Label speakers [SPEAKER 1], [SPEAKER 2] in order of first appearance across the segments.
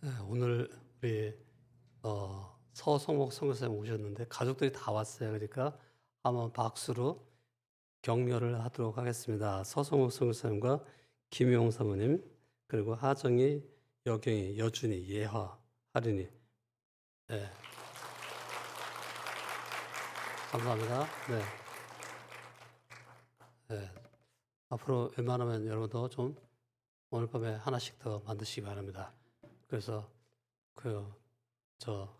[SPEAKER 1] 네, 오늘 우리 서성목 선교사님 오셨는데 가족들이 다 왔어요. 그러니까 한번 박수로 격려를 하도록 하겠습니다. 서성목 선교사님과 김용 사모님, 그리고 하정이, 여경이, 여준이, 예화, 하린이. 네, 감사합니다. 네, 네. 앞으로 웬만하면 여러분도 좀 오늘 밤에 하나씩 더 만드시기 바랍니다. 그래서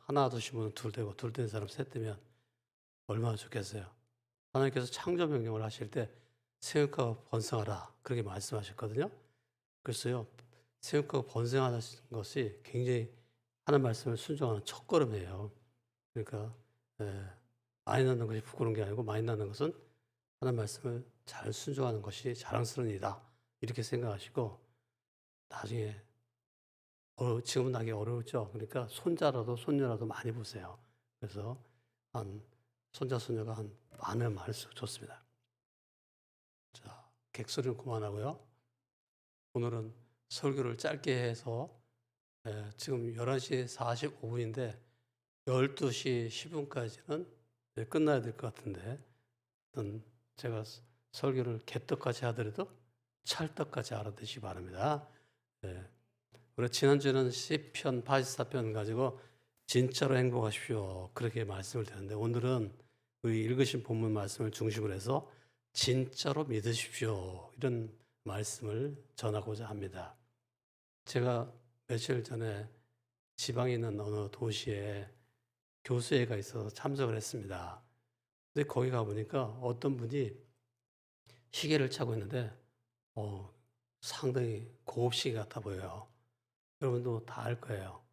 [SPEAKER 1] 하나 두시면 둘 되고 둘 되는 사람 셋 되면 얼마나 좋겠어요. 하나님께서 창조 명령을 하실 때 생육하고 번성하라 그렇게 말씀하셨거든요. 그래서요, 생육하고 번성하는 것이 굉장히 하는 말씀을 순종하는 첫걸음이에요. 그러니까 예, 많이 낳는 것이 부끄러운 게 아니고 많이 낳는 것은 하는 말씀을 잘 순종하는 것이 자랑스러운 일이다 이렇게 생각하시고, 나중에 지금은 나기 어려웠죠. 그러니까 손자라도 손녀라도 많이 보세요. 그래서 한 손자 손녀가 한 많으면 많을수록 좋습니다. 자, 객소리는 그만하고요. 오늘은 설교를 짧게 해서 지금 11시 45분인데 12시 10분까지는 끝나야 될 것 같은데, 제가 설교를 개떡같이 하더라도 찰떡같이 알아듣시기 바랍니다. 우리 지난주에는 시편 84편 가지고 진짜로 행복하십시오 그렇게 말씀을 드렸는데, 오늘은 우리 읽으신 본문 말씀을 중심으로 해서 진짜로 믿으십시오 이런 말씀을 전하고자 합니다. 제가 며칠 전에 지방에 있는 어느 도시에 교수회가 있어서 참석을 했습니다. 근데 거기 가보니까 어떤 분이 시계를 차고 있는데 상당히 고급 시계 같아 보여요. 여러분도 다 알 거예요.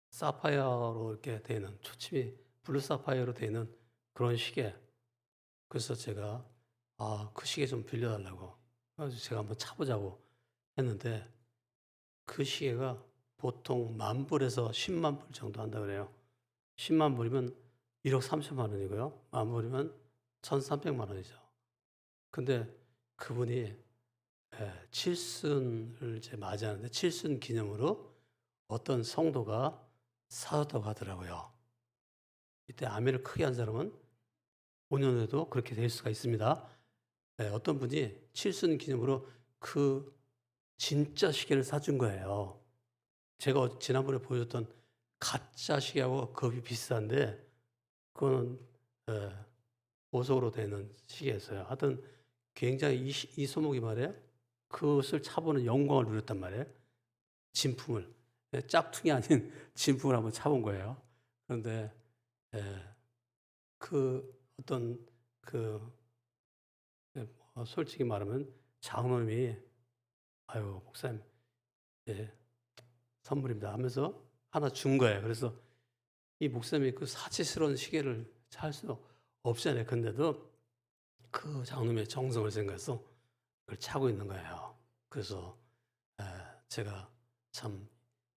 [SPEAKER 1] 사파이어로 이렇게 되어 있는, 초침이 블루 사파이어로 되어 있는 그런 시계. 그래서 제가 그 시계 좀 빌려달라고, 그래서 제가 한번 차보자고 했는데, 그 시계가 보통 10,000불에서 100,000불 정도 한다 그래요. 10만 불이면 1억 3천만 원이고요. 10,000불이면 1,300만 원이죠. 근데 그분이 칠순을 이제 맞이하는데 칠순 기념으로 어떤 성도가 사줬다고 하더라고요. 이때 아멘을 크게 한 사람은 5년 후에도 그렇게 될 수가 있습니다. 어떤 분이 칠순 기념으로 그 진짜 시계를 사준 거예요. 제가 지난번에 보여줬던 가짜 시계하고 급이 비슷한데, 그거는 보석으로 되는 시계였어요. 하여튼 굉장히 이 소목이 말이에요, 그것을 차보는 영광을 누렸단 말이에요. 진품을. 짝퉁이 아닌 진품을 한번 차본 거예요. 그런데 그 어떤 그 솔직히 말하면 장로님이 아유 목사님, 예, 선물입니다 하면서 하나 준 거예요. 그래서 이 목사님이 그 사치스러운 시계를 찰 수 없잖아요. 근데도 그 장로님의 정성을 생각해서 그걸 차고 있는 거예요. 그래서 제가 참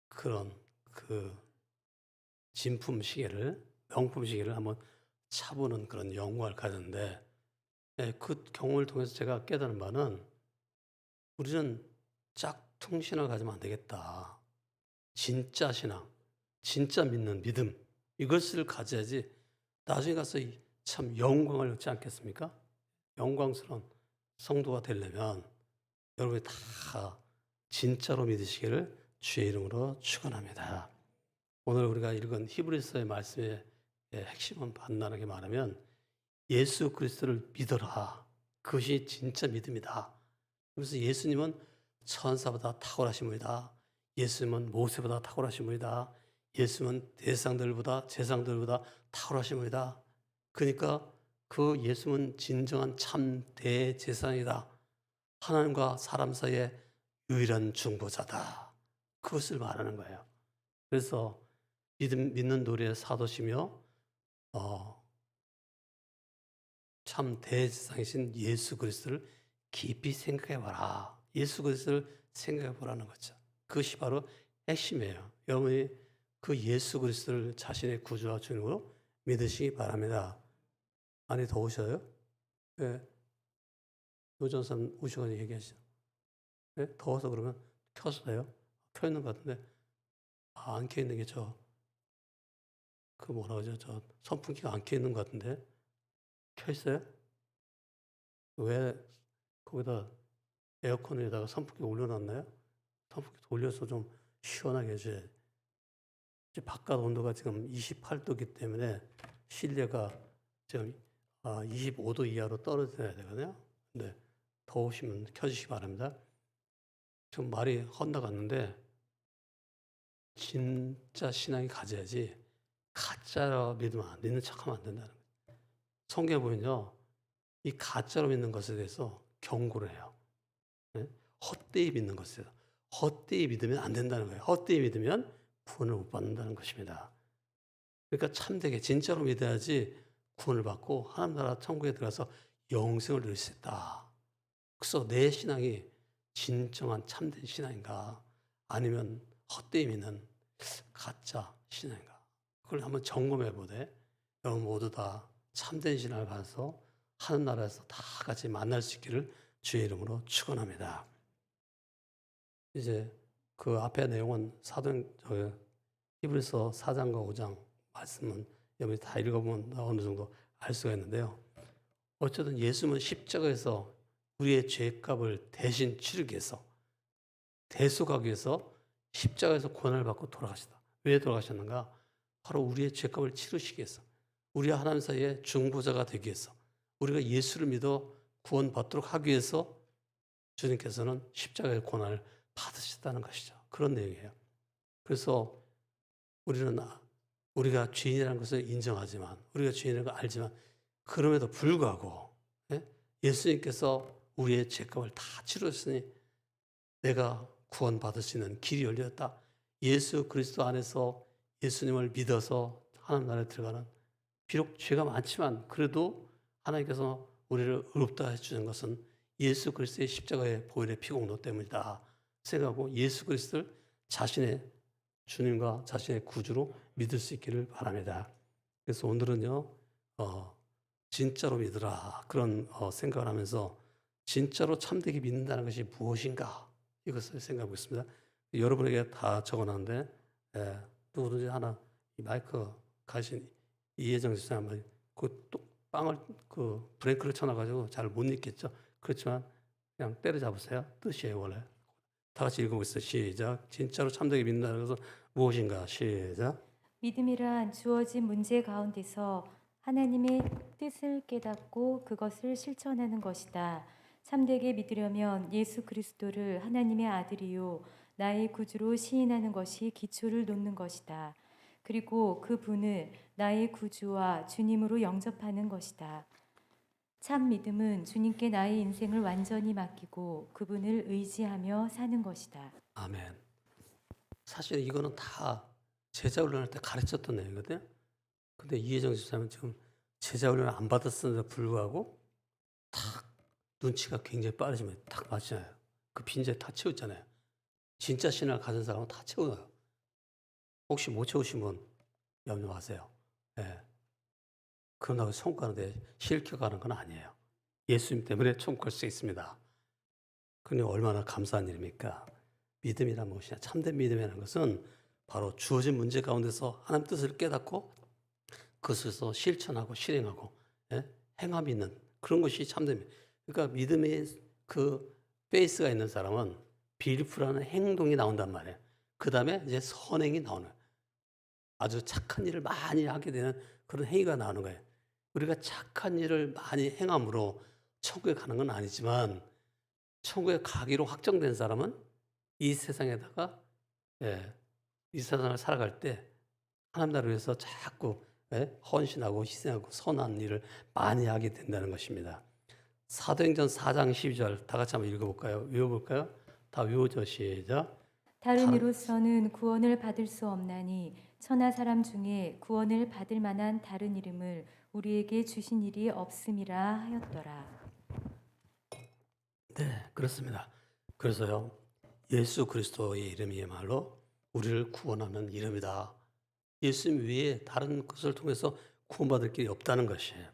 [SPEAKER 1] 그런 그 진품 시계를, 명품 시계를 한번 차보는 그런 영광을 가졌는데, 그 경험을 통해서 제가 깨달은 바는, 우리는 짝퉁 신앙을 가지면 안 되겠다. 진짜 신앙, 진짜 믿는 믿음, 이것을 가져야지 나중에 가서 참 영광을 얻지 않겠습니까? 영광스러운 성도가 되려면 여러분이 다 진짜로 믿으시기를 주의 이름으로 축원합니다. 오늘 우리가 읽은 히브리서의 말씀의 핵심은 간단하게 말하면 예수 그리스도를 믿어라. 그것이 진짜 믿음이다. 그래서 예수님은 천사보다 탁월하신 분이다. 예수님은 모세보다 탁월하신 분이다. 예수님은 제상들보다 탁월하신 분이다. 그러니까 그 예수님은 진정한 참 대제사장이다. 하나님과 사람 사이의 유일한 중보자다. 그것을 말하는 거예요. 그래서 믿는 도리의 사도시며 참 대제사장이신 예수 그리스도를 깊이 생각해 봐라. 예수 그리스도를 생각해 보라는 거죠. 그것이 바로 핵심이에요. 여러분이 그 예수 그리스도를 자신의 구주와 주님으로 믿으시기 바랍니다. 안에 더우셔요? 네. 노전선 우시건이 얘기하시죠. 네? 더워서 그러면 켜서 해요? 켜 있는 것 같은데 안 켜 있는 게 그 뭐라 그러죠? 선풍기가 안 켜 있는 것 같은데 켜 있어요? 왜 거기다 에어컨에다가 선풍기 올려놨나요? 선풍기 돌려서 좀 시원하게 해줘야지. 이제 바깥 온도가 지금 28도이기 때문에 실내가 지금 25도 이하로 떨어져야 되거든요. 근데 더우시면 켜주시기 바랍니다. 좀 말이 헛나갔는데 진짜 신앙이 가져야지 가짜로 믿는 척하면 안 된다는 거예요. 성경에 보면요, 이 가짜로 믿는 것에 대해서 경고를 해요. 네? 헛되이 믿는 것에 대해서 헛되이 믿으면 안 된다는 거예요. 헛되이 믿으면 구원을 못 받는다는 것입니다. 그러니까 참되게 진짜로 믿어야지 구원을 받고 하나님 나라 천국에 들어가서 영생을 누릴 수 있다. 그래서 내 신앙이 진정한 참된 신앙인가 아니면 헛되이 믿는 가짜 신앙인가 그걸 한번 점검해 보되 여러분 모두 다 참된 신앙을 가서 하늘 나라에서 다 같이 만날 수 있기를 주의 이름으로 축원합니다. 이제 그 앞에 내용은 히브리서 4장과 5장 말씀은 여러분이 다 읽어보면 어느 정도 알 수가 있는데요. 어쨌든 예수님은 십자가에서 우리의 죄값을 대신 치르기 위해서 대속하기 위해서 십자가에서 고난을 받고 돌아가시다. 왜 돌아가셨는가? 바로 우리의 죄값을 치르시기 위해서 우리와 하나님 사이의 중보자가 되기 위해서 우리가 예수를 믿어 구원받도록 하기 위해서 주님께서는 십자가의 고난을 받으셨다는 것이죠. 그런 내용이에요. 그래서 우리는 우리가 죄인이라는 것을 인정하지만 우리가 죄인이라는 걸 알지만 그럼에도 불구하고 예수님께서 우리의 죄값을 다 치르셨으니 내가 구원받을 수 있는 길이 열렸다. 예수 그리스도 안에서 예수님을 믿어서 하나님 나라에 들어가는 비록 죄가 많지만 그래도 하나님께서 우리를 의롭다 해주는 것은 예수 그리스도의 십자가의 보혈의 피공로 때문이다 생각하고 예수 그리스도를 자신의 주님과 자신의 구주로 믿을 수 있기를 바랍니다. 그래서 오늘은요 진짜로 믿으라 그런 생각을 하면서 진짜로 참되게 믿는다는 것이 무엇인가 이것을 생각하고 있습니다. 여러분에게 다 적어놨는데 누구든지 하나 이 마이크 가신 이혜정 집사님 빵을 브레이크를 쳐놔가지고 잘 못 읽겠죠. 그렇지만 그냥 때려잡으세요. 뜻이에요 원래. 다 같이 읽어보겠습니다. 시작. 진짜로 참되게 믿는다는 것은 무엇인가? 시작.
[SPEAKER 2] 믿음이란 주어진 문제 가운데서 하나님의 뜻을 깨닫고 그것을 실천하는 것이다. 참되게 믿으려면 예수 그리스도를 하나님의 아들이요 나의 구주로 시인하는 것이 기초를 놓는 것이다. 그리고 그 분을 나의 구주와 주님으로 영접하는 것이다. 참 믿음은 주님께 나의 인생을 완전히 맡기고 그분을 의지하며 사는 것이다.
[SPEAKER 1] 아멘. 사실 이거는 다 제자 훈련할 때 가르쳤던 내용이거든요. 근데 이혜정 집사님은 지금 제자 훈련을 안 받았음에도 불구하고 탁 눈치가 굉장히 빠르시면 탁 맞잖아요. 그 빈자리 다 채웠잖아요. 진짜 신앙을 가진 사람은 다 채워요. 혹시 못 채우신 분 염려 마세요. 예. 그런다고 천국가는데 실격하는 건 아니에요. 예수님 때문에 천국 갈 수 있습니다. 그러니 얼마나 감사한 일입니까? 믿음이란 무엇이냐? 참된 믿음이라는 것은 바로 주어진 문제 가운데서 하나님 뜻을 깨닫고 그것에서 실천하고 실행하고 행함이 있는 그런 것이 참된 믿음. 그러니까 믿음의 그 베이스가 있는 사람은 빌리프라는 행동이 나온단 말이에요. 그 다음에 이제 선행이 나오는 아주 착한 일을 많이 하게 되는 그런 행위가 나오는 거예요. 우리가 착한 일을 많이 행함으로 천국에 가는 건 아니지만 천국에 가기로 확정된 사람은 이 세상에다가 이 세상을 살아갈 때 하나님 나라를 위해서 자꾸 헌신하고 희생하고 선한 일을 많이 하게 된다는 것입니다. 사도행전 4장 12절 다 같이 한번 읽어볼까요? 외워볼까요? 다 외우죠. 시작.
[SPEAKER 2] 다른 이로서는 구원을 받을 수 없나니 천하 사람 중에 구원을 받을 만한 다른 이름을 우리에게 주신 일이 없음이라 하였더라.
[SPEAKER 1] 네, 그렇습니다. 그래서요, 예수 그리스도의 이름이야말로 우리를 구원하는 이름이다. 예수님 외에 다른 것을 통해서 구원받을 길이 없다는 것이에요.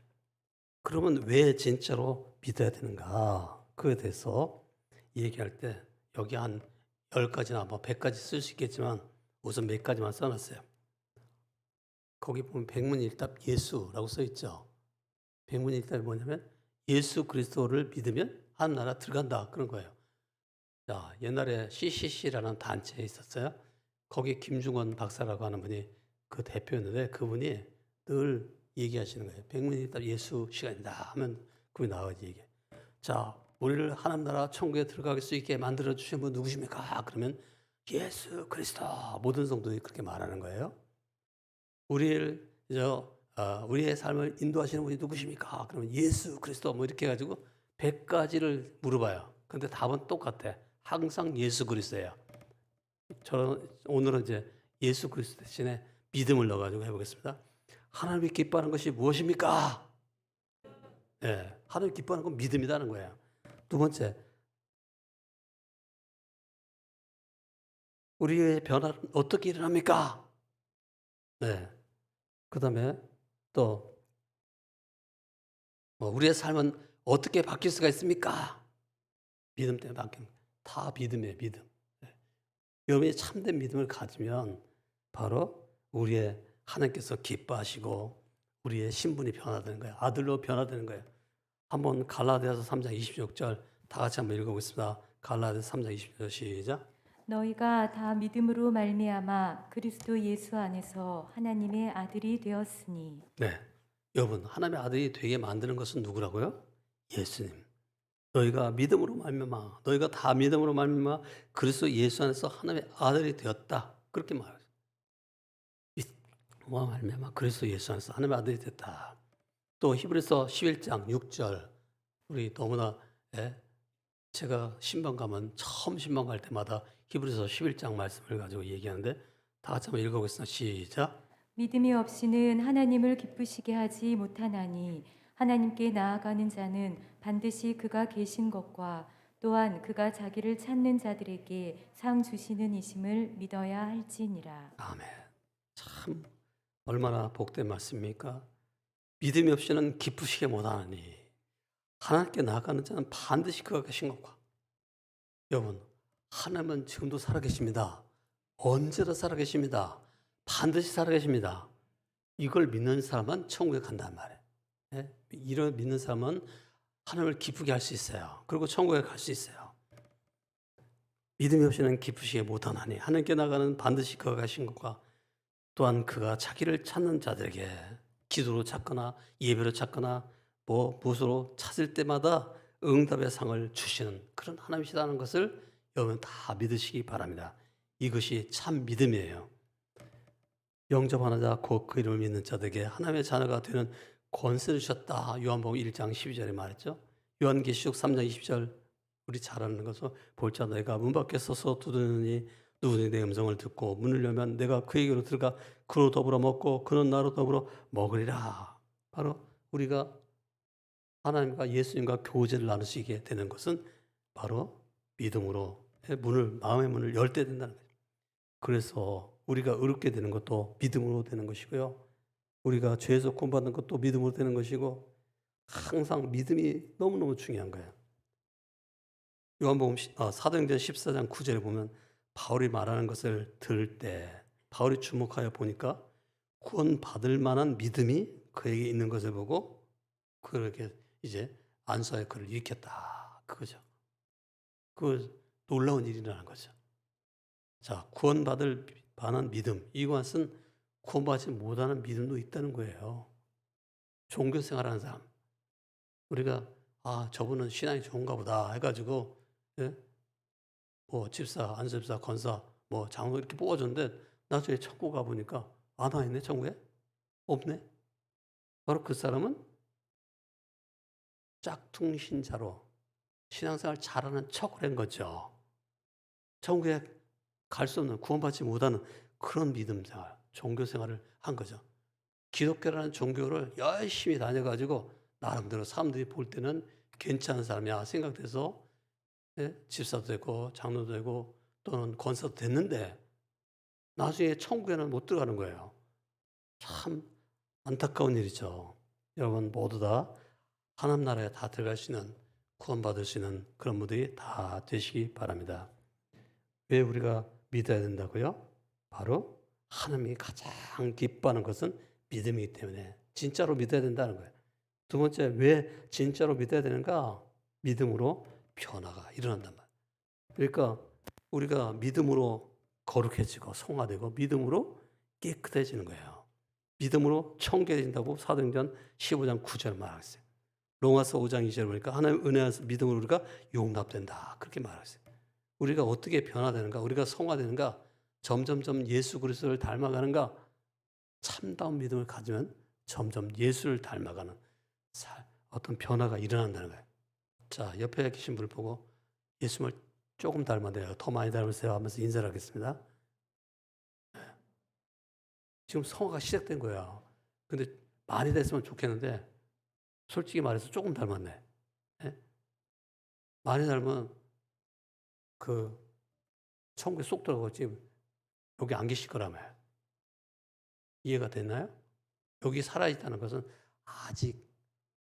[SPEAKER 1] 그러면 왜 진짜로 믿어야 되는가? 그에 대해서 얘기할 때 여기 한 10가지나 뭐 100가지 쓸 수 있겠지만 우선 몇 가지만 써놨어요. 거기 보면 백문일답 예수라고 써 있죠. 백문일답이 뭐냐면 예수 그리스도를 믿으면 하늘나라 들어간다 그런 거예요. 자, 옛날에 CCC라는 단체에 있었어요. 거기 김중원 박사라고 하는 분이 그 대표였는데 그분이 늘 얘기하시는 거예요. 백문일답 예수 시간이다 하면 그분이 나와서 얘기해. 자, 우리를 하나님나라 천국에 들어갈 수 있게 만들어 주신 분 누구십니까? 그러면 예수 그리스도. 모든 성도들이 그렇게 말하는 거예요. 우리의 삶을 인도하시는 분이 누구십니까? 그러면 예수 그리스도 뭐 이렇게 해가지고 100가지를 물어봐요. 근데 답은 똑같아. 항상 예수 그리스도예요. 오늘은 이제 예수 그리스도 대신에 믿음을 넣어가지고 해보겠습니다. 하나님이 기뻐하는 것이 무엇입니까? 예, 하나님이 기뻐하는 건 믿음이라는 거예요. 두 번째, 우리의 변화는 어떻게 일어납니까? 네. 그 다음에 또 우리의 삶은 어떻게 바뀔 수가 있습니까? 믿음 때문에 바뀌는 거예요. 다 믿음이에요, 믿음. 네. 여러분이 참된 믿음을 가지면 바로 우리의 하나님께서 기뻐하시고 우리의 신분이 변화되는 거예요. 아들로 변화되는 거예요. 한번 갈라디아서 3장 26절 다 같이 한번 읽어보겠습니다. 갈라디아서 3장 26절 시작.
[SPEAKER 2] 너희가 다 믿음으로 말미암아 그리스도 예수 안에서 하나님의 아들이 되었으니.
[SPEAKER 1] 네, 여러분 하나님의 아들이 되게 만드는 것은 누구라고요? 예수님. 너희가 믿음으로 말미암아, 너희가 다 믿음으로 말미암아 그리스도 예수 안에서 하나님의 아들이 되었다. 그렇게 말해요. 믿음으로 말미암아 그리스도 예수 안에서 하나님의 아들이 됐다. 또 히브리서 11장 6절 우리 너무나 제가 신방 가면 처음 신방 갈 때마다 히브리서 11장 말씀을 가지고 얘기하는데 다 같이 한번 읽어보겠습니다. 시작.
[SPEAKER 2] 믿음이 없이는 하나님을 기쁘시게 하지 못하나니 하나님께 나아가는 자는 반드시 그가 계신 것과 또한 그가 자기를 찾는 자들에게 상 주시는 이심을 믿어야 할지니라.
[SPEAKER 1] 아멘. 참 얼마나 복된 말씀입니까? 믿음이 없이는 기쁘시게 못하나니 하나님께 나아가는 자는 반드시 그가 계신 것과 여러분 하나님은 지금도 살아계십니다. 언제도 살아계십니다. 반드시 살아계십니다. 이걸 믿는 사람은 천국에 간단 말이에요. 예? 이런 믿는 사람은 하나님을 기쁘게 할 수 있어요. 그리고 천국에 갈 수 있어요. 믿음이 없이는 기쁘시게 못하나니 하나님께 나가는 반드시 그가 가신 것과 또한 그가 자기를 찾는 자들에게 기도로 찾거나 예배로 찾거나 무엇으로 찾을 때마다 응답의 상을 주시는 그런 하나님이시다는 것을 여러분 다 믿으시기 바랍니다. 이것이 참 믿음이에요. 영접하는 자 곧 그 이름을 믿는 자들에게 하나님의 자녀가 되는 권세를 주셨다. 요한복음 1장 12절에 말했죠. 요한계시록 3장 20절 우리 잘 아는 것은 볼자 내가 문 밖에 서서 두드리니 누구든지 내 음성을 듣고 문을 열면 내가 그에게로 들어가 그로 더불어 먹고 그는 나로 더불어 먹으리라. 바로 우리가 하나님과 예수님과 교제를 나눌 수 있게 되는 것은 바로 믿음으로 마음의 문을 열 때 된다는 거죠. 그래서 우리가 의롭게 되는 것도 믿음으로 되는 것이고요. 우리가 죄에서 구원받는 것도 믿음으로 되는 것이고 항상 믿음이 너무너무 중요한 거예요. 요한복음 사도행전 14장 9절에 보면 바울이 말하는 것을 들을 때 바울이 주목하여 보니까 구원받을 만한 믿음이 그에게 있는 것을 보고 그렇게 이제 안수하여 그를 일으켰다. 그거죠. 그 놀라운 일이라는 거죠. 자, 구원받을 만한 믿음. 이것은 구원받지 못하는 믿음도 있다는 거예요. 종교 생활하는 사람. 우리가 저분은 신앙이 좋은가 보다 해가지고 집사, 안수집사, 권사, 장로 이렇게 뽑아줬는데 나중에 천국 가보니까 안 와있네 천국에? 없네? 바로 그 사람은 짝퉁신자로 신앙생활 잘하는 척을 한 거죠. 천국에 갈 수 없는 구원받지 못하는 그런 믿음생활, 종교생활을 한 거죠. 기독교라는 종교를 열심히 다녀가지고 나름대로 사람들이 볼 때는 괜찮은 사람이야 생각돼서 집사도 되고 장로도 되고 또는 권사도 됐는데 나중에 천국에는 못 들어가는 거예요. 참 안타까운 일이죠. 여러분 모두 다 하나님 나라에 다 들어갈 수 있는 구원받을 수 있는 그런 분들이 다 되시기 바랍니다. 왜 우리가 믿어야 된다고요? 바로 하나님이 가장 기뻐하는 것은 믿음이기 때문에 진짜로 믿어야 된다는 거예요. 두 번째, 왜 진짜로 믿어야 되는가? 믿음으로 변화가 일어난단 말이에요. 그러니까 우리가 믿음으로 거룩해지고 성화되고 믿음으로 깨끗해지는 거예요. 믿음으로 청결해진다고 사도행전 15장 9절 말했어요. 로마서 5장 2절 보니까 하나님 은혜 안에서 믿음으로 우리가 용납된다. 그렇게 말했어요. 우리가 어떻게 변화되는가? 우리가 성화되는가? 점점점 예수 그리스도를 닮아가는가? 참다운 믿음을 가지면 점점 예수를 닮아가는 어떤 변화가 일어난다는 거예요. 자, 옆에 계신 분을 보고 예수님을 조금 닮았네요. 더 많이 닮으세요 하면서 인사를 하겠습니다. 지금 성화가 시작된 거야. 근데 많이 됐으면 좋겠는데 솔직히 말해서 조금 닮았네. 예? 많이 닮으면 그 천국에 쏙 들어가지 여기 안 계실 거라며. 이해가 됐나요? 여기 살아있다는 것은 아직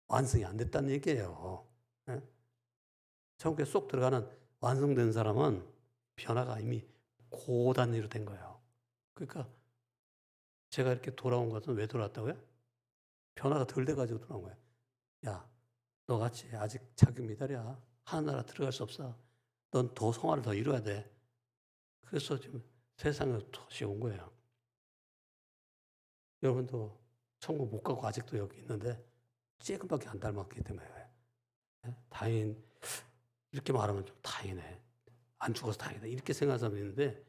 [SPEAKER 1] 완성이 안 됐다는 얘기예요. 예? 천국에 쏙 들어가는 완성된 사람은 변화가 이미 고단위로 된 거예요. 그러니까 제가 이렇게 돌아온 것은 왜 돌아왔다고요? 변화가 덜 돼가지고 돌아온 거예요. 야, 너같이 아직 자격 미달이야. 하늘나라 들어갈 수 없어. 넌 더 성화를 더 이뤄야 돼. 그래서 지금 세상에 다시 온 거예요. 여러분도 천국 못 가고 아직도 여기 있는데 조금밖에 안 닮았기 때문에 다행 이렇게 말하면 좀 다행이네. 안 죽어서 다행이다. 이렇게 생각하는 사람이 있는데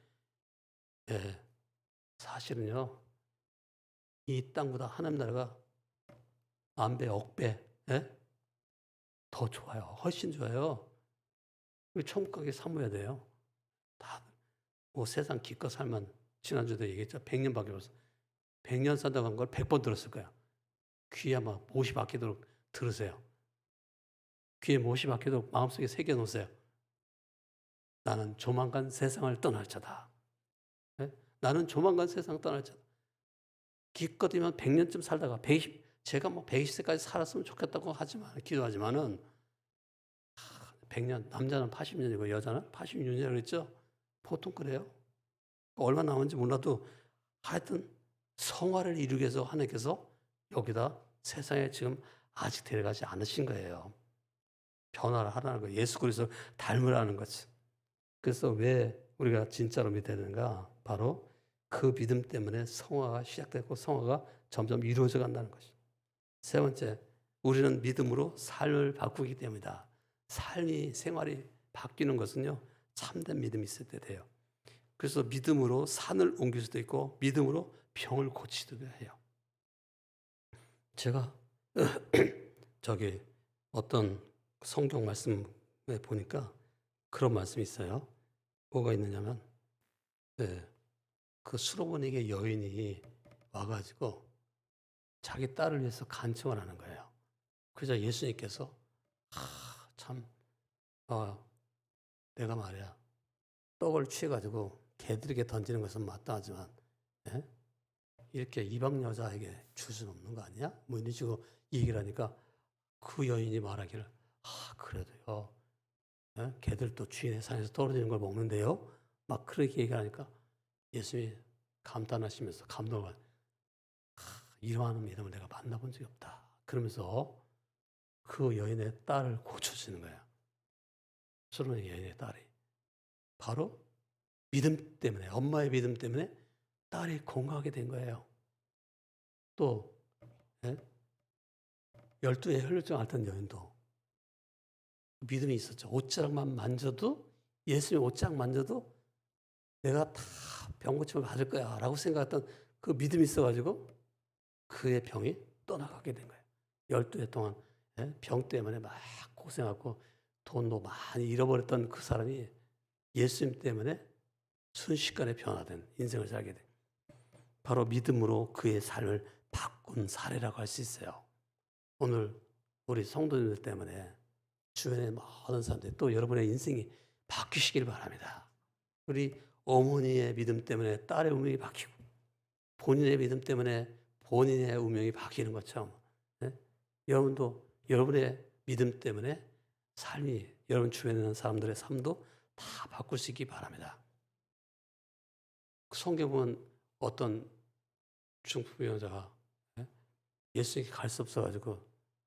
[SPEAKER 1] 사실은요. 이 땅보다 하나님 나라가 만배, 억배 더 좋아요. 훨씬 좋아요. 우리 천국 가기 사모해야 돼요. 다 뭐 세상 기껏 살면 지난주에도 얘기했죠. 100년밖에 없어. 100년 산다고 한 걸 100번 들었을 거야. 귀에 아마 못이 박히도록 들으세요. 귀에 못이 박히도록 마음속에 새겨놓으세요. 나는 조만간 세상을 떠날 자다. 나는 조만간 세상을 떠날 자다. 기껏이면 100년쯤 살다가 120, 제가 뭐 120세까지 살았으면 좋겠다고 기도하지만은 100년, 남자는 80년이고 여자는 86년이라고 그랬죠? 보통 그래요. 얼마 남은지 몰라도 하여튼 성화를 이루기 위해서 하나님께서 여기다 세상에 지금 아직 데려가지 않으신 거예요. 변화를 하라는 거예요. 예수 그리스도 닮으라는 거지. 그래서 왜 우리가 진짜로 믿어야 되는가? 바로 그 믿음 때문에 성화가 시작되고 성화가 점점 이루어져 간다는 것이죠. 세 번째, 우리는 믿음으로 삶을 바꾸기 때문이다. 삶이, 생활이 바뀌는 것은요, 참된 믿음이 있을 때 돼요. 그래서 믿음으로 산을 옮길 수도 있고, 믿음으로 병을 고치기도 해요. 제가 저기 어떤 성경 말씀에 보니까 그런 말씀이 있어요. 뭐가 있느냐면, 그 수로보니게 여인이 와가지고 자기 딸을 위해서 간청을 하는 거예요. 그래서 예수님께서 참 내가 말이야 떡을 취해가지고 개들에게 던지는 것은 마땅하지만 이렇게 이방 여자에게 줄 수는 없는 거 아니야? 뭐 이런 식으로 얘기를 하니까 그 여인이 말하기를 그래도요 개들도 주인의 상에서 떨어지는 걸 먹는데요 막 그렇게 얘기하니까 예수님이 감탄하시면서 감동을 이러한 믿음을 내가 만나본 적이 없다. 그러면서 그 여인의 딸을 고쳐주는 거야. 수로의 여인의 딸이. 바로 믿음 때문에, 엄마의 믿음 때문에 딸이 건강하게 된 거예요. 또 12의 혈루증 앓던 여인도 믿음이 있었죠. 옷자락만 만져도 예수님의 옷자락 만져도 내가 다 병 고침을 받을 거야 라고 생각했던 그 믿음이 있어가지고 그의 병이 떠나가게 된 거예요. 12해 동안 병 때문에 막 고생하고 돈도 많이 잃어버렸던 그 사람이 예수님 때문에 순식간에 변화된 인생을 살게 돼. 바로 믿음으로 그의 삶을 바꾼 사례라고 할 수 있어요. 오늘 우리 성도님들 때문에 주변의 많은 사람들이 또 여러분의 인생이 바뀌시길 바랍니다. 우리 어머니의 믿음 때문에 딸의 운명이 바뀌고 본인의 믿음 때문에 본인의 운명이 바뀌는 것처럼 여러분도 여러분의 믿음 때문에 삶이 여러분 주변에 있는 사람들의 삶도 다 바꿀 수 있기 바랍니다. 성경 보면 어떤 중풍병자가 예수님께 갈 수 없어가지고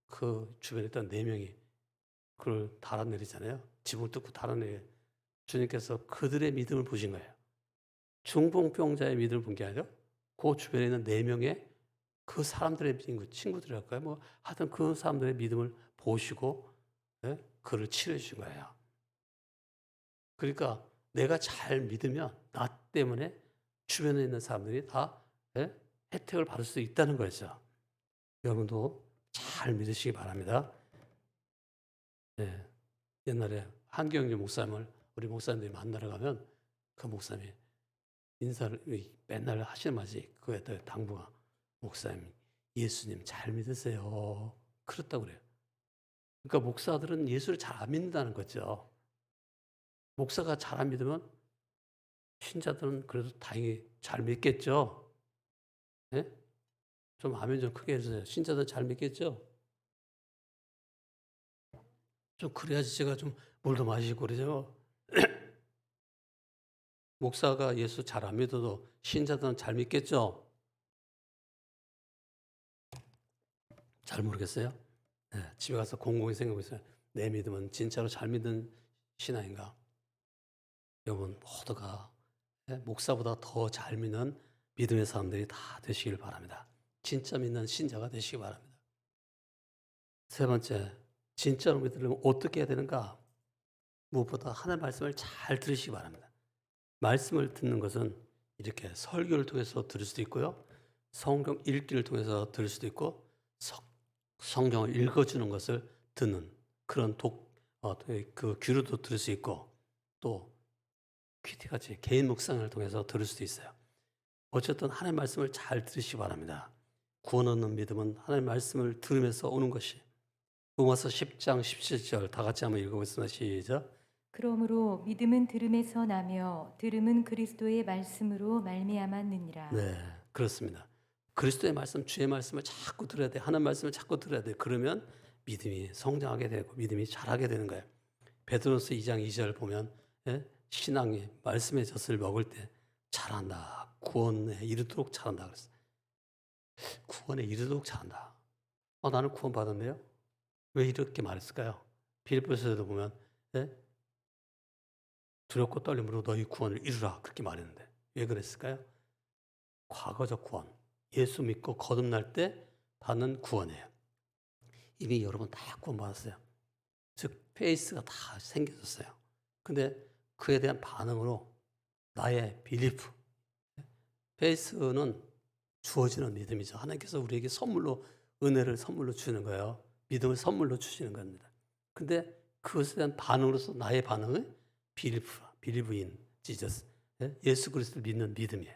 [SPEAKER 1] 그 주변에 있던 4명이 그걸 달아내리잖아요. 지붕을 뚫고 달아내려. 주님께서 그들의 믿음을 보신 거예요. 중풍병자의 믿음을 본 게 아니라 그 주변에 있는 4명의 그 사람들의 친구들이랄까요? 뭐 하여튼 그 사람들의 믿음을 보시고 그를 치료해 주신 거예요. 그러니까 내가 잘 믿으면 나 때문에 주변에 있는 사람들이 다 혜택을 받을 수 있다는 거죠. 여러분도 잘 믿으시기 바랍니다. 네. 옛날에 한경주 목사님을 우리 목사님들이 만나러 가면 그 목사님이 인사를 맨날 하시는 말이 그거에 당부가 목사님 예수님 잘 믿으세요. 그렇다고 그래요. 그러니까 목사들은 예수를 잘 안 믿는다는 거죠. 목사가 잘 안 믿으면 신자들은 그래도 다행히 잘 믿겠죠. 네? 좀 아멘 좀 크게 해주세요. 신자들은 잘 믿겠죠. 좀 그래야지 제가 좀 물도 마시고 그러죠. 목사가 예수 잘 안 믿어도 신자들은 잘 믿겠죠. 잘 모르겠어요. 네, 집에 가서 곰곰이 생각해보세요. 내 믿음은 진짜로 잘 믿는 신앙인가? 여러분 모두가 목사보다 더 잘 믿는 믿음의 사람들이 다 되시길 바랍니다. 진짜 믿는 신자가 되시기 바랍니다. 세 번째, 진짜로 믿으려면 어떻게 해야 되는가? 무엇보다 하나님의 말씀을 잘 들으시기 바랍니다. 말씀을 듣는 것은 이렇게 설교를 통해서 들을 수도 있고요. 성경 읽기를 통해서 들을 수도 있고 성경을 읽어주는 것을 듣는 그런 그 귀로도 들을 수 있고 또 귀티같이 개인 묵상을 통해서 들을 수도 있어요. 어쨌든 하나님의 말씀을 잘 들으시기 바랍니다. 구원 얻는 믿음은 하나님의 말씀을 들으면서 오는 것이 로마서 10장 17절 다 같이 한번 읽어보겠습니다. 시작.
[SPEAKER 2] 그러므로 믿음은 들음에서 나며 들음은 그리스도의 말씀으로 말미암았느니라.
[SPEAKER 1] 네, 그렇습니다. 그리스도의 말씀, 주의 말씀을 자꾸 들어야 돼. 하나님 말씀을 자꾸 들어야 돼. 그러면 믿음이 성장하게 되고 믿음이 자라게 되는 거예요. 베드로서 2장 2절 보면 신앙이 말씀의 젖을 먹을 때 자란다. 구원에 이르도록 자란다 그랬어요. 구원에 이르도록 자란다. 나는 구원 받았네요. 왜 이렇게 말했을까요? 빌립보서에도 보면 두렵고 떨림으로 너희 구원을 이루라 그렇게 말했는데 왜 그랬을까요? 과거적 구원, 예수 믿고 거듭날 때 받는 구원이에요. 이미 여러분 다 구원 받았어요. 즉 페이스가 다 생겨졌어요. 근데 그에 대한 반응으로 나의 빌리프, 페이스는 주어지는 믿음이죠. 하나님께서 우리에게 은혜를 선물로 주는 거예요. 믿음을 선물로 주시는 겁니다. 근데 그것에 대한 반응으로서 나의 반응은 빌리브인 지저스, 예수 그리스도를 믿는 믿음이에요.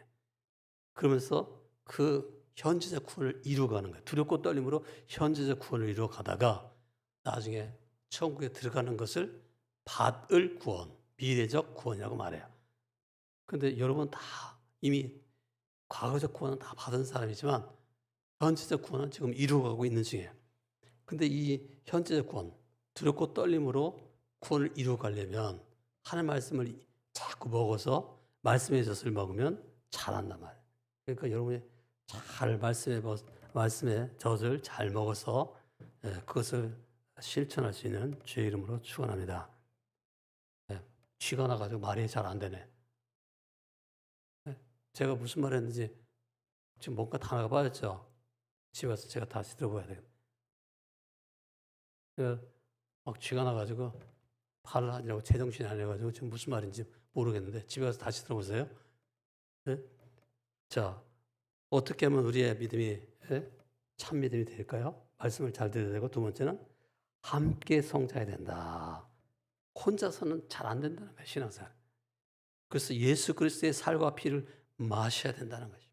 [SPEAKER 1] 그러면서 그 현재적 구원을 이루어가는 거예요. 두렵고 떨림으로 현재적 구원을 이루어가다가 나중에 천국에 들어가는 것을 받을 구원, 미래적 구원이라고 말해요. 근데 여러분 다 이미 과거적 구원은 다 받은 사람이지만 현재적 구원은 지금 이루어가고 있는 중이에요. 근데 이 현재적 구원, 두렵고 떨림으로 구원을 이루어가려면 하나님 말씀을 자꾸 먹어서 말씀의 젖을 먹으면 자란단 말이에요. 그러니까 여러분이 잘 말씀의 젖을 잘 먹어서 그것을 실천할 수 있는 주의 이름으로 축원합니다. 쥐가 나가지고 말이 잘 안 되네. 제가 무슨 말 했는지 지금 뭔가 단어가 빠졌죠. 집에 가서 제가 다시 들어봐야 돼요. 막 쥐가 나가지고 발을 하려고 제정신이 아니어가지고 지금 무슨 말인지 모르겠는데 집에 가서 다시 들어보세요. 자, 어떻게 하면 우리의 믿음이 참 믿음이 될까요? 말씀을 잘 들어야 되고 두 번째는 함께 성장해야 된다. 혼자서는 잘 안 된다는 거예요. 신앙생활. 그래서 예수 그리스도의 살과 피를 마셔야 된다는 거죠.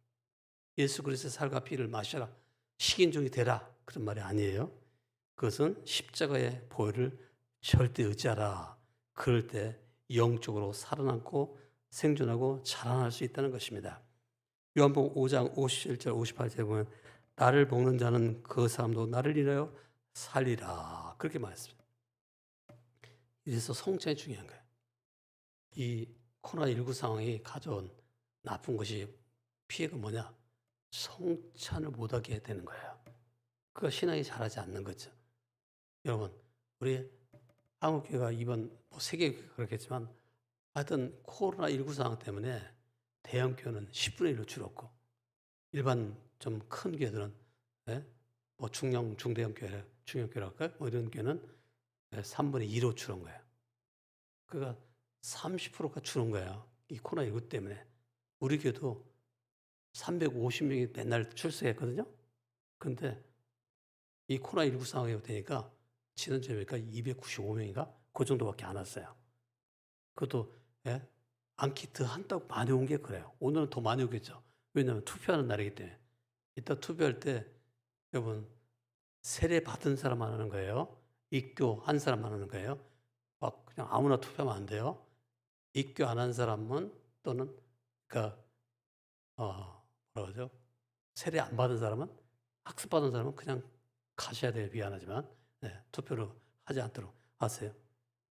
[SPEAKER 1] 예수 그리스도의 살과 피를 마셔라. 식인종이 되라. 그런 말이 아니에요. 그것은 십자가의 보혈을 절대 의지하라. 그럴 때 영적으로 살아남고 생존하고 자라날 수 있다는 것입니다. 요한복음 5장 57절 58절에 보면 나를 먹는 자는 그 사람도 나를 인하여 살리라. 그렇게 말했습니다. 이래서 성장이 중요한 거예요. 이 코로나19 상황이 가져온 나쁜 것이 피해가 뭐냐? 성찬을 못하게 되는 거예요. 그가 신앙이 자라지 않는 거죠. 여러분, 우리 한국교회가 이번 세계 그렇겠지만 하여튼 코로나19 상황 때문에 대형 교회는 10분의 1로 줄었고 일반 좀 큰 교회들은 예? 뭐 중대형 교회, 중형교회라고 할까요? 뭐 이런 교회는 3분의 2로 줄은 거예요. 그러니까 30%가 줄은 거예요. 이 코로나19 때문에. 우리 교회도 350명이 맨날 출석했거든요. 근데 이 코로나19 상황이 되니까 지난주에 보니까 295명인가? 그 정도밖에 안 왔어요. 그것도 예? 안키트 한다고 많이 온 게 그래요. 오늘은 더 많이 오겠죠. 왜냐하면 투표하는 날이기 때문에. 이따 투표할 때 여러분 세례 받은 사람만 하는 거예요. 입교한 사람만 하는 거예요. 막 그냥 아무나 투표하면 안 돼요. 입교 안 한 사람은 또는 그러니까 뭐라 그러죠? 세례 안 받은 사람은 학습 받은 사람은 그냥 가셔야 돼요. 미안하지만 투표를 하지 않도록 하세요.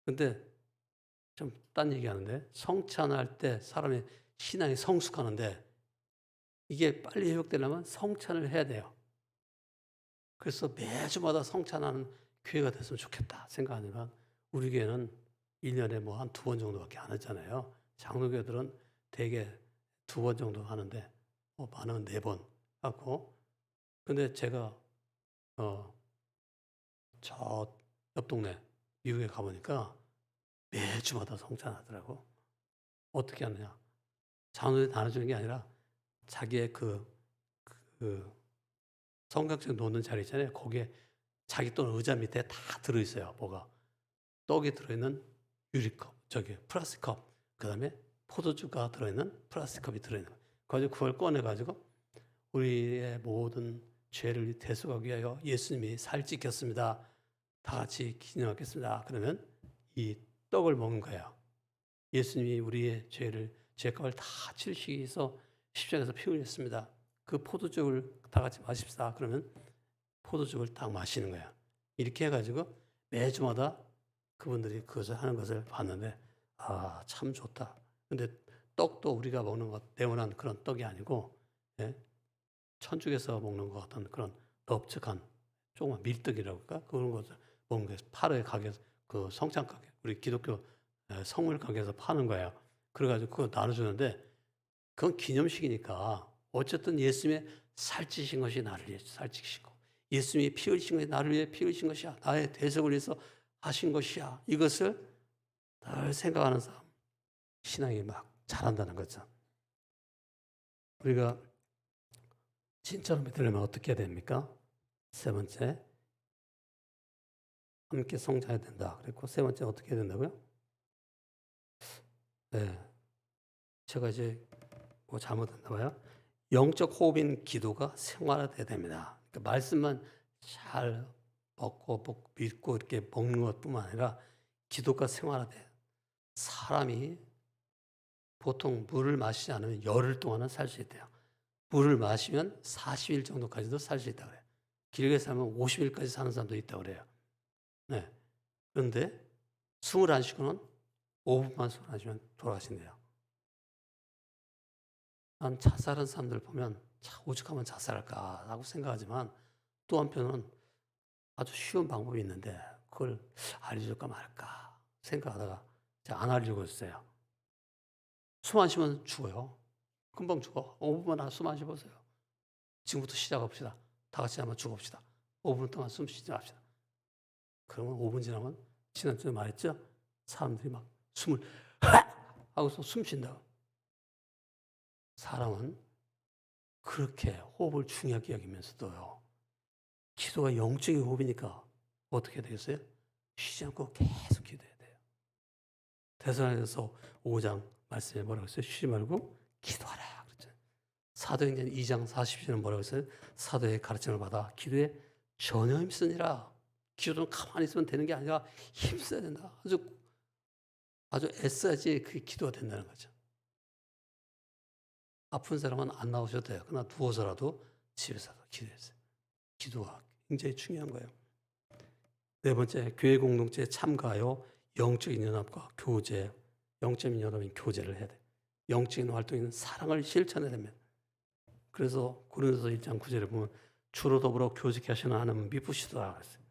[SPEAKER 1] 근데 좀 딴 얘기하는데 성찬할 때 사람의 신앙이 성숙하는데 이게 빨리 회복되려면 성찬을 해야 돼요. 그래서 매주마다 성찬하는 교회가 됐으면 좋겠다 생각하지만 우리 교회는 1년에 뭐 한 2번 정도밖에 안 하잖아요. 장로교들은 대개 2번 정도 하는데 뭐 많으면 4번 하고 근데 제가 저 옆 동네 미국에 가보니까 매주마다 성찬하더라고. 어떻게 하느냐. 장로들이 나눠주는 게 아니라 자기의 그 성경책 놓는 자리 있잖아요. 거기에 자기 또는 의자 밑에 다 들어있어요. 뭐가. 떡이 들어있는 유리컵, 플라스틱 컵, 그 다음에 포도주가 들어있는 플라스틱 컵이 들어있는 거예요. 그래서 그걸 꺼내가지고 우리의 모든 죄를 대속하기 위하여 예수님이 살찌켰습니다. 다 같이 기념하겠습니다. 그러면 이 떡을 먹는 거예요. 예수님이 우리의 죄값을 다 치르시기 위해서 십자가에서 피 흘렸습니다. 그 포도주를 다 같이 마십시다. 그러면 포도주를 딱 마시는 거예요. 이렇게 해가지고 매주마다 그분들이 그것을 하는 것을 봤는데 참 좋다. 근데 떡도 우리가 먹는 것 네모난 그런 떡이 아니고 천주에서 먹는 것 같은 그런 넓적한 조그만 밀떡이라고 할까? 그런 것을 먹는 게 파르의 가게에서 그 성찬 가게 우리 기독교 성물 가게에서 파는 거예요. 그래가지고 그거 나눠주는데 그건 기념식이니까 어쨌든 예수님의 살찌신 것이 나를 위해 살찌시고 예수님이 피 흘리신 것이 나를 위해 피 흘리신 것이야. 나의 대속을 위해서 하신 것이야. 이것을 늘 생각하는 사람 신앙이 막 자란다는 거죠. 우리가 진짜로 믿으려면 어떻게 해야 됩니까? 세 번째, 함께 성장해야 된다. 그리고 세 번째 어떻게 해야 된다고요? 네, 제가 이제 뭐 잘못했나 봐요. 영적 호흡인 기도가 생활화돼야 됩니다. 그러니까 말씀만 잘 먹고 믿고 이렇게 먹는 것뿐만 아니라 기도가 생활화돼요. 사람이 보통 물을 마시지 않으면 열흘 동안은 살 수 있대요. 물을 마시면 40일 정도까지도 살 수 있다고 그래요. 길게 살면 50일까지 사는 사람도 있다고 그래요. 네. 그런데 숨을 안 쉬고는 5분만 숨을 안 쉬면 돌아가신대요. 난 자살한 사람들 보면 오죽하면 자살할까라고 생각하지만 또 한편은 아주 쉬운 방법이 있는데 그걸 알려줄까 말까 생각하다가 제가 안 알려주고 있어요. 숨 안 쉬면 죽어요. 금방 죽어. 5분만 숨 안 쉬어보세요. 지금부터 시작합시다. 다 같이 한번 죽읍시다. 5분 동안 숨 쉬지 맙시다. 그러면 5분 지나면 지난주에 말했죠? 사람들이 막 숨을 하고서 숨 쉰다고. 사람은 그렇게 호흡을 중요하게 여기면서도요. 기도가 영적인 호흡이니까 어떻게 되겠어요? 쉬지 않고 계속 기도해야 돼요. 대사에서 5장 말씀에 뭐라고 했어요? 쉬지 말고 기도하라 그랬죠. 사도행전 2장 40절은 뭐라고 했어요? 사도의 가르침을 받아 기도에 전혀 힘쓰니라. 기도는 가만히 있으면 되는 게 아니라 힘써야 된다. 아주 애써야지 그게 기도가 된다는 거죠. 아픈 사람은 안 나오셔도 돼요. 그러나 누워서라도 집에서도 기도했어요. 기도가 굉장히 중요한 거예요. 네 번째, 교회 공동체에 참가하여 영적인 연합과 교제, 영적인 연합인 교제를 해야 돼요. 영적인 활동인 사랑을 실천해야 됩니다. 그래서 고린도서 1장 9절에 보면 주로 더불어 교제케 하시는 하나님은 미쁘시더라 그랬어요.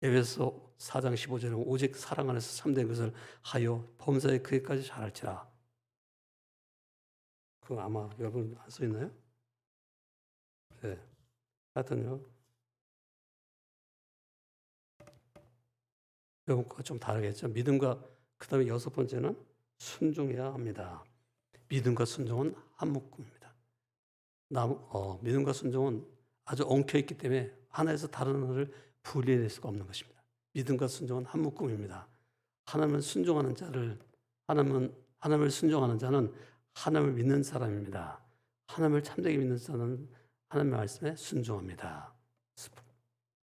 [SPEAKER 1] 에베소 4장 15절에 오직 사랑 안에서 참된 것을 하여 범사에 그에까지 잘할지라. 그거 아마 여러분 안 써 있나요? 네. 하여튼요. 여러분과 좀 다르겠죠. 믿음과 그다음에 여섯 번째는 순종해야 합니다. 믿음과 순종은 한 묶음입니다. 믿음과 순종은 아주 엉켜 있기 때문에 하나에서 다른 하나를 분리해낼 수가 없는 것입니다. 믿음과 순종은 한 묶음입니다. 하나님을 순종하는 자는 하나님을 믿는 사람입니다. 하나님을 참되게 믿는 자는 하나님의 말씀에 순종합니다.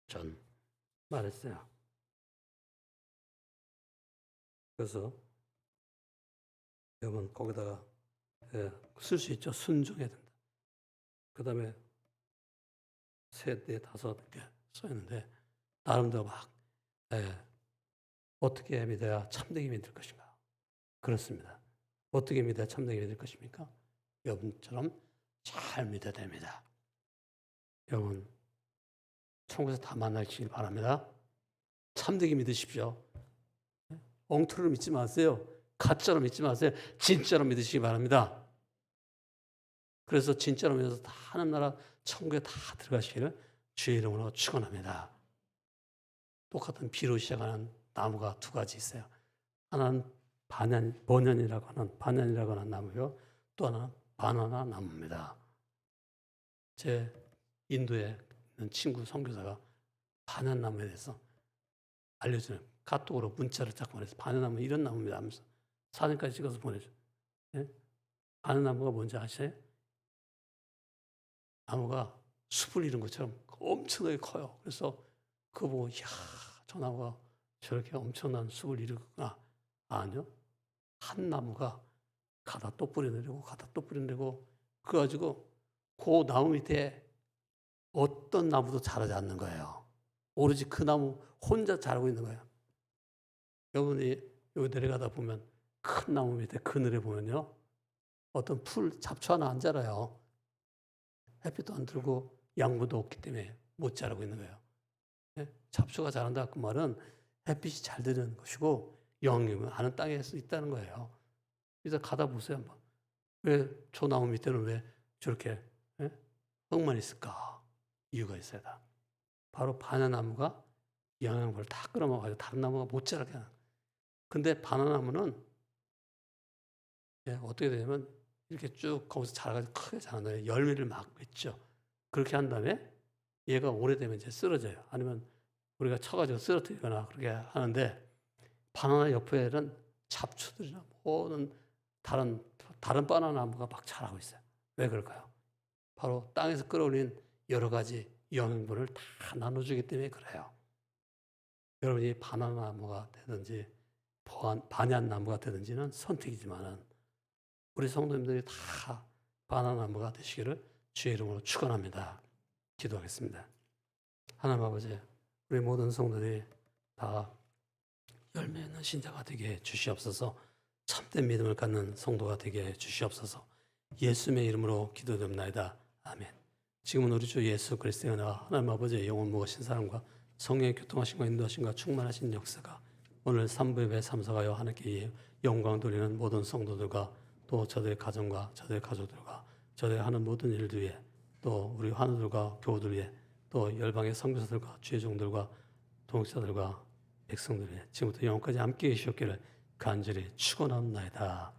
[SPEAKER 1] 전 말했어요. 그래서 여러분 거기다가 쓸 수 있죠. 순종해야 된다. 그 다음에 셋, 넷, 다섯 이렇게 써 있는데 나름대로 막 어떻게 믿어야 참되게 믿을 것인가? 그렇습니다. 어떻게 믿어야 참되게 믿을 것입니까? 여러분처럼 잘 믿어야 됩니다. 여러분 천국에서 다 만나시길 바랍니다. 참되게 믿으십시오. 엉터리로 믿지 마세요. 가짜로 믿지 마세요. 진짜로 믿으시기 바랍니다. 그래서 진짜로 믿어서 다 하나님 나라 천국에 다 들어가시기를 주의 이름으로 축원합니다. 똑같은 비로 시작하는 나무가 두 가지 있어요. 하나는 번연이라고 하는 나무요. 또 하나는 바나나 나무입니다. 제 인도에 있는 친구 선교사가 바나나 나무에 대해서 알려주는 카톡으로 문자를 자꾸 보내서 바나나 나무 이런 나무입니다 하면서 사진까지 찍어서 보내줘. 예? 바나나 나무가 뭔지 아세요? 나무가 숲을 이룬 것처럼 엄청나게 커요. 그래서 그거 보고 이야 저 나무가 저렇게 엄청난 숲을 이루구나. 아니요. 한 나무가 가다 또 뿌려내리고 가다 또 뿌려내리고 그거 가지고 그 나무 밑에 어떤 나무도 자라지 않는 거예요. 오로지 그 나무 혼자 자라고 있는 거예요. 여러분이 여기 내려가다 보면 큰 나무 밑에 그늘에 보면요. 어떤 풀, 잡초 하나 안 자라요. 햇빛도 안 들고 양분도 없기 때문에 못 자라고 있는 거예요. 잡초가 자란다 그 말은 햇빛이 잘 드는 것이고 영향을 아는 땅에 서 있다는 거예요. 그래서 가다 보세요 한번. 왜 저 나무 밑에는 왜 저렇게 흙만 있을까? 이유가 있어야 다. 바로 바나나무가 영양분을 다 끌어먹어가지고 다른 나무가 못 자라게 하는 거예요. 근데 바나나무는 어떻게 되냐면 이렇게 쭉 거기서 자라가지고 크게 자라는 거예요. 열매를 막 맺죠. 그렇게 한 다음에 얘가 오래되면 이제 쓰러져요. 아니면 우리가 쳐가지고 쓰러뜨리거나 그렇게 하는데 바나나 옆에는 잡초들이나 모든 다른 바나나 나무가 막 자라고 있어요. 왜 그럴까요? 바로 땅에서 끌어올린 여러 가지 영양분을 다 나눠주기 때문에 그래요. 여러분이 바나나 나무가 되든지 반얀 나무가 되든지는 선택이지만은 우리 성도님들이 다 바나나 나무가 되시기를 주의 이름으로 축원합니다. 기도하겠습니다. 하나님 아버지, 우리 모든 성도들이 다 열매 있는 신자가 되게 해 주시옵소서. 참된 믿음을 갖는 성도가 되게 해 주시옵소서. 예수님의 이름으로 기도드립니다. 아멘. 지금은 우리 주 예수 그리스도의 은혜와 하나님 아버지의 영원 무하신 사랑과 성령의 교통하심과 인도하심과 충만하신 역사가 오늘 3부 예배 참석하여 하나님께 영광 돌리는 모든 성도들과 또 저들의 가정과 저들의 가족들과 저들의 하는 모든 일들 위해 또 우리 환우들과 교우들 위해 또 열방의 선교사들과 주의 종들과 동역자들과 백성들 위해 지금부터 영원까지 함께 계시옵기를 간절히 축원합니다.